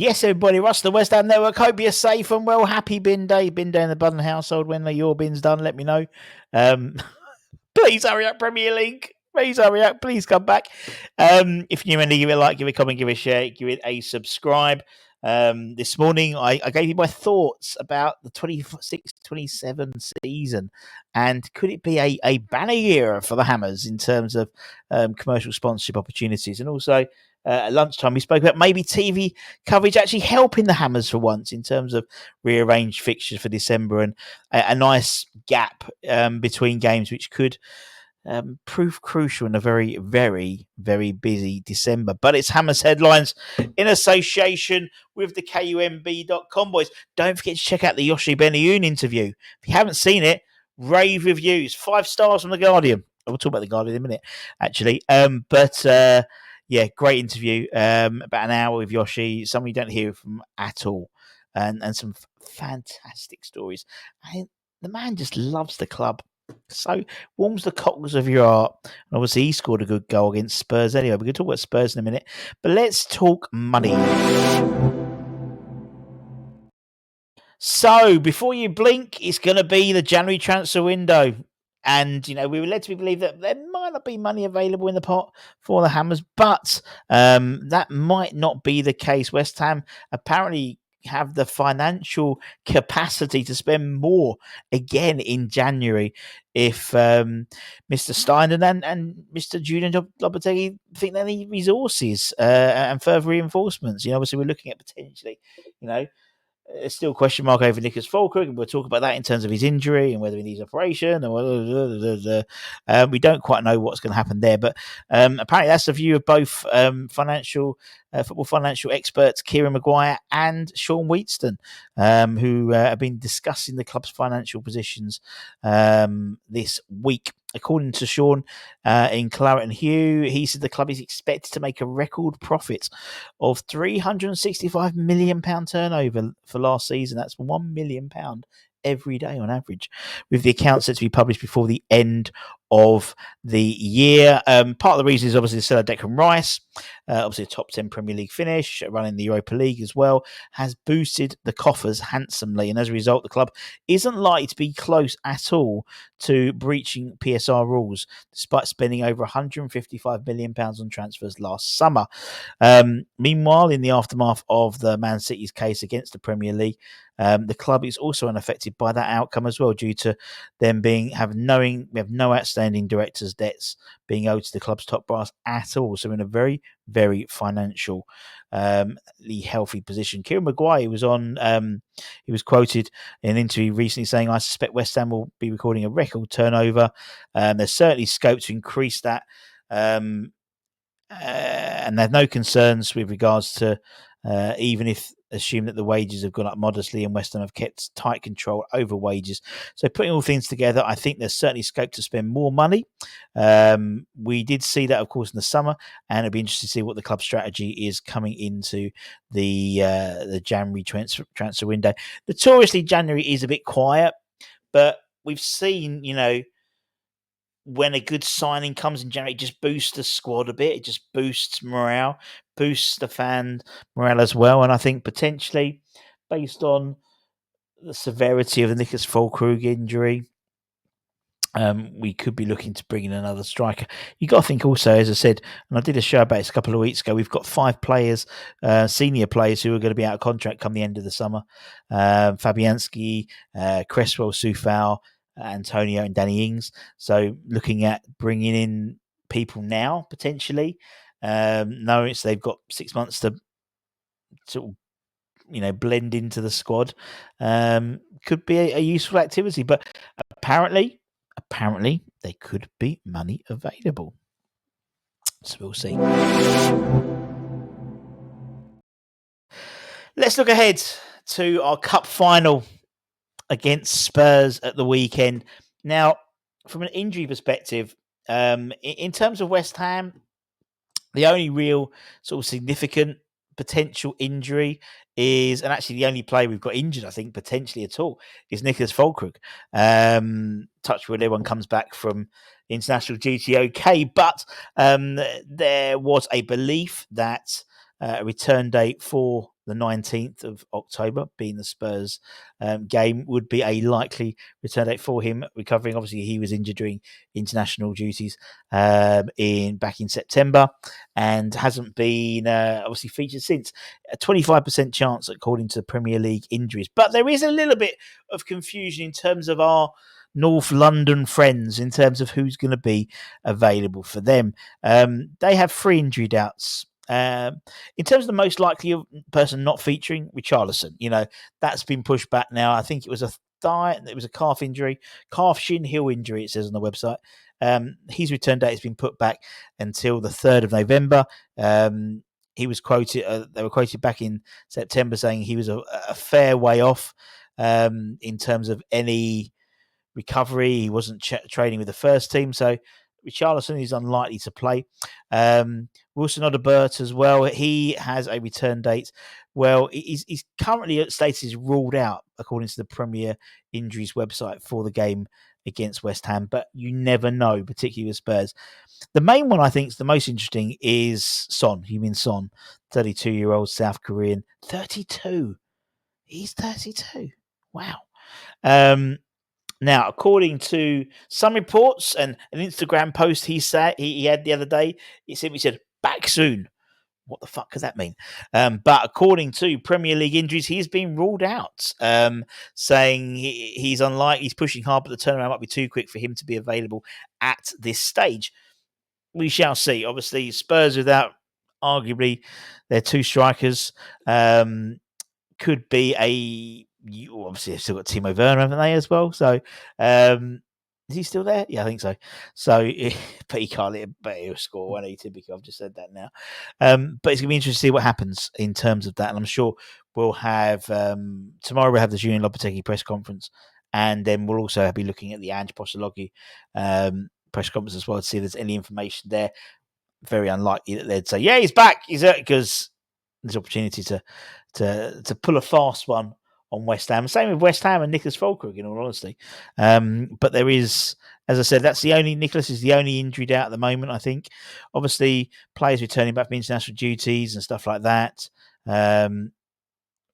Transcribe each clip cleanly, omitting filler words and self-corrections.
Yes, everybody, Russ, the West Ham Network. Hope you're safe and well. Happy bin day. Bin day in the Budden household. When your bin's done, let me know. Please hurry up, Premier League. Please hurry up. Please come back. If you're new, give it a like, give it a comment, give it a share, give it a subscribe. This morning, I gave you my thoughts about the 26-27 season, and could it be a banner year for the Hammers in terms of commercial sponsorship opportunities, and also at lunchtime, we spoke about maybe TV coverage actually helping the Hammers for once in terms of rearranged fixtures for December and a nice gap between games, which could prove crucial in a very, very, very busy December. But it's Hammers Headlines in association with the KUMB.com boys. Don't forget to check out the Yoshi Benayoun interview. If you haven't seen it, rave reviews, 5 stars from The Guardian. We'll talk about The Guardian in a minute, actually. Yeah, great interview. About an hour with Yoshi, someone you don't hear from at all, and some fantastic stories. And the man just loves the club. So warms the cockles of your heart. And obviously, he scored a good goal against Spurs anyway. We're going to talk about Spurs in a minute. But let's talk money. So before you blink, it's going to be the January transfer window. And, we were led to believe that there might not be money available in the pot for the Hammers, but that might not be the case. West Ham apparently have the financial capacity to spend more again in January if Mr. Steiner and Mr. Julian Lopetegui think they need resources and further reinforcements. Obviously we're looking at potentially, there's still a question mark over Nicholas Fulkrug, and we'll talk about that in terms of his injury and whether he needs operation. We don't quite know what's going to happen there, but apparently that's the view of both football financial experts Kieran Maguire and Sean Wheatston, who have been discussing the club's financial positions this week. According to Sean in Claret and Hugh, he said the club is expected to make a record profit of £365 million turnover for last season. That's £1 million every day on average, with the accounts set to be published before the end of the year. Part of the reason is obviously the sale of Declan Rice, obviously a top 10 Premier League finish, running the Europa League as well, has boosted the coffers handsomely. And as a result, the club isn't likely to be close at all to breaching PSR rules, despite spending over £155 million on transfers last summer. Meanwhile, in the aftermath of the Man City's case against the Premier League, the club is also unaffected by that outcome as well, due to them we have no outstanding directors' debts being owed to the club's top brass at all. So in a very, very financially healthy position. Kieran Maguire was he was quoted in an interview recently saying, "I suspect West Ham will be recording a record turnover. There's certainly scope to increase that, and there's no concerns with regards to even if assume that the wages have gone up modestly and West Ham have kept tight control over wages." So putting all things together, I think there's certainly scope to spend more money. We did see that, of course, in the summer, and it'll be interesting to see what the club strategy is coming into the January transfer window. Notoriously, January is a bit quiet, but we've seen, when a good signing comes in January, it just boosts the squad a bit. It just boosts morale, boosts the fan morale as well. And I think potentially, based on the severity of the Nicholas Fulkrug injury, we could be looking to bring in another striker. You got to think also, as I said, and I did a show about this a couple of weeks ago, we've got 5 players, senior players, who are going to be out of contract come the end of the summer. Fabianski, Cresswell, Soufal, Antonio and Danny Ings. So looking at bringing in people now, potentially, knowing they've got 6 months to sort of, blend into the squad, could be a useful activity. But apparently there could be money available. So we'll see. Let's look ahead to our cup final against Spurs at the weekend. Now, from an injury perspective, in terms of West Ham, the only real sort of significant potential injury is, and actually the only player we've got injured, I think, potentially at all, is Nicholas Fulkrug. Touch wood, everyone comes back from international duty okay, but there was a belief that a return date for the 19th of October, being the Spurs game, would be a likely return date for him. Recovering, obviously, he was injured during international duties back in September, and hasn't been obviously featured since. A 25% chance, according to the Premier League injuries. But there is a little bit of confusion in terms of our North London friends, in terms of who's going to be available for them. They have 3 injury doubts. In terms of the most likely person not featuring, Richarlison, that's been pushed back now. I think it was a calf injury, calf shin heel injury, it says on the website. His return date has been put back until the 3rd of November. He was quoted, they were quoted back in September saying he was a fair way off in terms of any recovery. He wasn't training with the first team, so Richarlison is unlikely to play. Wilson Odobert as well. He has a return date. Well, he's currently status is ruled out, according to the Premier Injuries website, for the game against West Ham, but you never know, particularly with Spurs. The main one I think is the most interesting is Son. Heung-min Son, 32-year-old South Korean. 32. He's 32. Wow. Now, according to some reports and an Instagram post he had the other day, he said, back soon. What the fuck does that mean? But according to Premier League injuries, he's been ruled out, saying he's unlikely. He's pushing hard, but the turnaround might be too quick for him to be available at this stage. We shall see. Obviously, Spurs without arguably their 2 strikers could be obviously they've still got Timo Werner, haven't they, as well? So is he still there? Yeah, I think so. So, but he can't hit, but he'll score, won't he? Typically, I've just said that now. But it's going to be interesting to see what happens in terms of that. And I'm sure we'll have, tomorrow we'll have the Julian Lopetegui press conference. And then we'll also be looking at the Ange Postecoglou press conference as well to see if there's any information there. Very unlikely that they'd say, yeah, he's back. He's there, because there's opportunity to pull a fast one on West Ham. Same with West Ham and Nicholas Fulkrug, in all honesty. But there is, as I said, Nicholas is the only injured out at the moment, I think. Obviously, players returning back from international duties and stuff like that.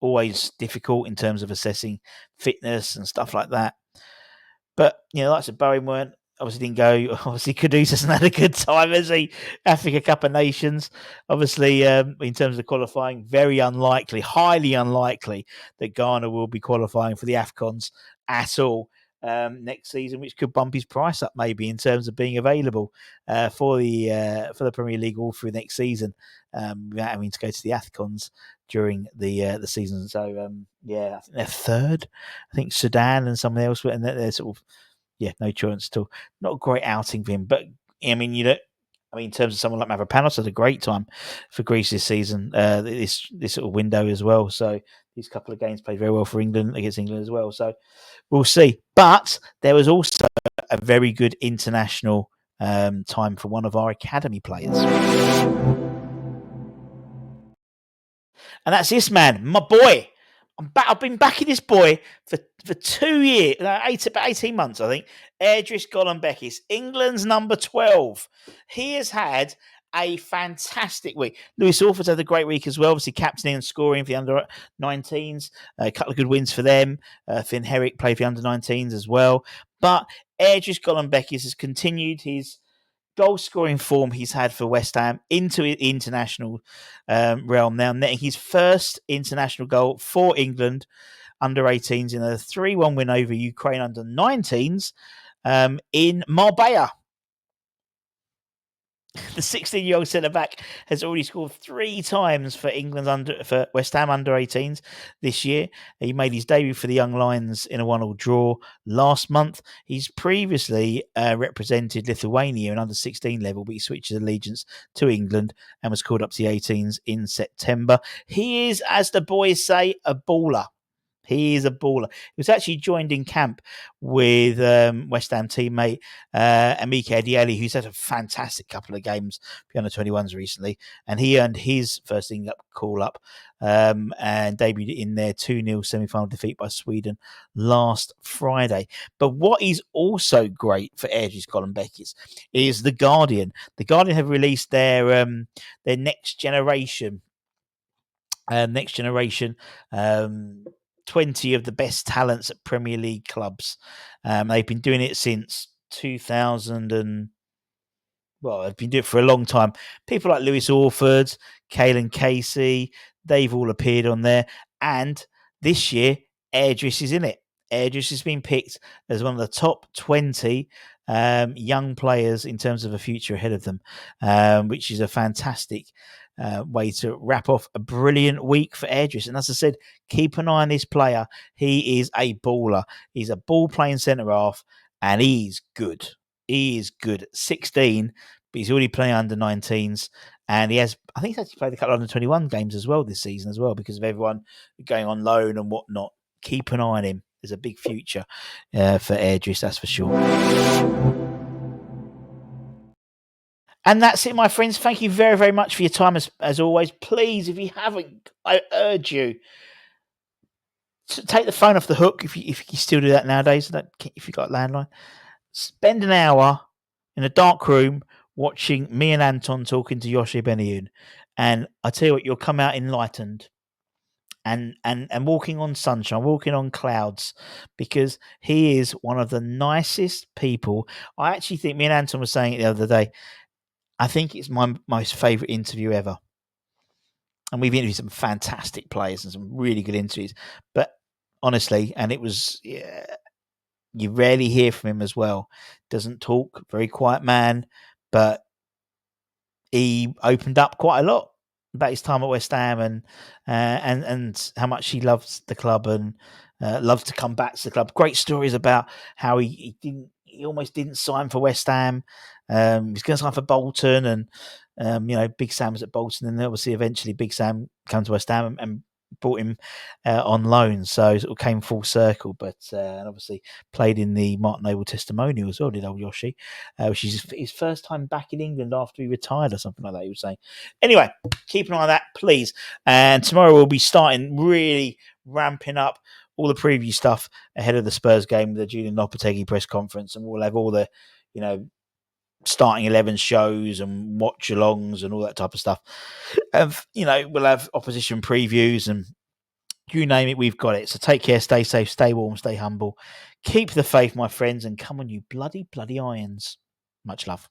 Always difficult in terms of assessing fitness and stuff like that. But, like I said, Bowen weren't. Obviously didn't go. Obviously, Kudus hasn't had a good time, has he? Africa Cup of Nations. Obviously, in terms of qualifying, very unlikely, highly unlikely that Ghana will be qualifying for the AFCONs at all next season, which could bump his price up maybe in terms of being available for the Premier League all through next season, without having to go to the AFCONs during the season. So I think they're 3rd. I think Sudan and somebody else, and they're sort of. Yeah, no chance at all. Not a great outing for him, but I mean, in terms of someone like Mavropanos, had a great time for Greece this season, this sort of window as well. So these couple of games played very well for England against England as well. So we'll see. But there was also a very good international time for one of our academy players. And that's this man, my boy. I've been backing this boy for 2 years, about 18 months, I think. Edris Beck, England's number 12. He has had a fantastic week. Lewis Orford's had a great week as well, obviously captaining and scoring for the under-19s. A couple of good wins for them. Finn Herrick played for the under-19s as well. But Edris Beck has continued his goal-scoring form he's had for West Ham into the international realm now, netting his first international goal for England under-18s in a 3-1 win over Ukraine under-19s in Marbella. The 16-year-old centre-back has already scored 3 times for for West Ham under-18s this year. He made his debut for the Young Lions in a 1-1 draw last month. He's previously represented Lithuania in under-16 level, but he switched his allegiance to England and was called up to the 18s in September. He is, as the boys say, a baller. He is a baller. He was actually joined in camp with West Ham teammate Amika Adieli, who's had a fantastic couple of games for the under-21s recently, and he earned his first England call-up and debuted in their 2-0 semi-final defeat by Sweden last Friday. But what is also great for Edris Beck is The Guardian. The Guardian have released their next generation next generation. 20 of the best talents at Premier League clubs. They've been doing it since 2000 and they've been doing it for a long time. People like Lewis Orford, Caelan Casey, they've all appeared on there. And this year, Edris is in it. Edris has been picked as one of the top 20 young players in terms of a future ahead of them, which is a fantastic way to wrap off a brilliant week for Edris. And as I said, keep an eye on this player. He is a baller. He's a ball playing centre half, and he's good. He is good. 16, but he's already playing under 19s. And he has, I think he's actually played a couple of under 21 games as well this season as well, because of everyone going on loan and whatnot. Keep an eye on him. There's a big future for Edris, that's for sure. And that's it, my friends. Thank you very, very much for your time as always. Please, if you haven't, I urge you to take the phone off the hook if you still do that nowadays. If you've got a landline, spend an hour in a dark room watching me and Anton talking to Yoshi Benayoun. And I tell you what, you'll come out enlightened and walking on sunshine, walking on clouds, because he is one of the nicest people. I actually think, me and Anton were saying it the other day, I think it's my most favourite interview ever. And we've interviewed some fantastic players and some really good interviews. But honestly, and it was, you rarely hear from him as well. Doesn't talk, very quiet man, but he opened up quite a lot about his time at West Ham and how much he loves the club and loves to come back to the club. Great stories about how he almost didn't sign for West Ham. He was going to sign for Bolton, and Big Sam was at Bolton, and then obviously eventually Big Sam came to West Ham and brought him on loan, so it sort of came full circle. But and obviously played in the Martin Noble testimonial as well, did old Yoshi, which is his first time back in England after he retired or something like that, he was saying. Anyway, keep an eye on that, please. And tomorrow we'll be starting really ramping up all the preview stuff ahead of the Spurs game with the Julian Lopetegui press conference, and we'll have all the starting 11 shows and watch alongs and all that type of stuff. We'll have opposition previews and you name it, we've got it. So take care, stay safe, stay warm, stay humble. Keep the faith, my friends, and come on, you bloody irons. Much love.